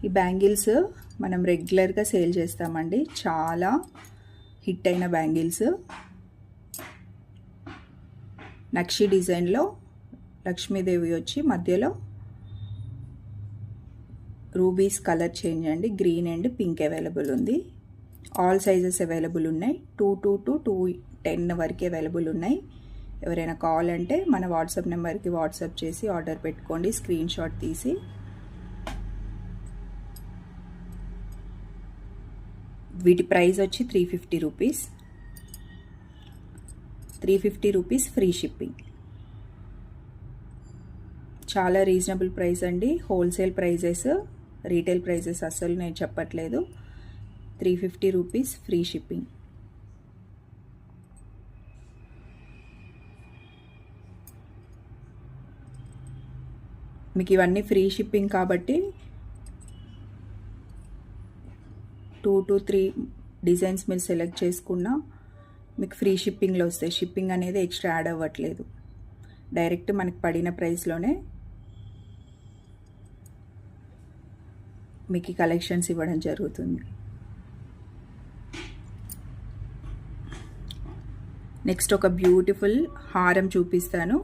ఈ బ్యాంగిల్స్ మనం రెగ్యులర్గా సేల్ చేస్తామండి, చాలా హిట్ అయిన బ్యాంగిల్స్. నక్షి డిజైన్లో లక్ష్మీదేవి వచ్చి మధ్యలో రూబీస్ కలర్ చేంజ్ అండి, గ్రీన్ అండ్ పింక్ అవైలబుల్ ఉంది. ఆల్ సైజెస్ అవైలబుల్ ఉన్నాయి. 2 to 210 వరకు అవైలబుల్ ఉన్నాయి. ఎవరైనా కావాలంటే మన వాట్సాప్ నెంబర్కి వాట్సాప్ చేసి ఆర్డర్ పెట్టుకోండి, స్క్రీన్ షాట్ తీసి. వీటి ప్రైస్ వచ్చి 350 రూపీస్. 350 rupees free shipping. చాలా రీజనబుల్ ప్రైస్ అండి, హోల్సేల్ ప్రైజెస్, రీటైల్ ప్రైజెస్ అస్సలు నేను చెప్పట్లేదు. 350 రూపీస్ ఫ్రీ షిప్పింగ్. మీకు ఇవన్నీ ఫ్రీ షిప్పింగ్ కాబట్టి 2 to 3 డిజైన్స్ మీరు సెలెక్ట్ చేసుకున్నా మీకు ఫ్రీ షిప్పింగ్లో వస్తాయి. షిప్పింగ్ అనేది ఎక్స్ట్రా యాడ్ అవ్వట్లేదు, డైరెక్ట్ మనకి పడిన ప్రైస్లోనే మీకు కలెక్షన్స్ ఇవ్వడం జరుగుతుంది. నెక్స్ట్ ఒక బ్యూటిఫుల్ హారం చూపిస్తాను.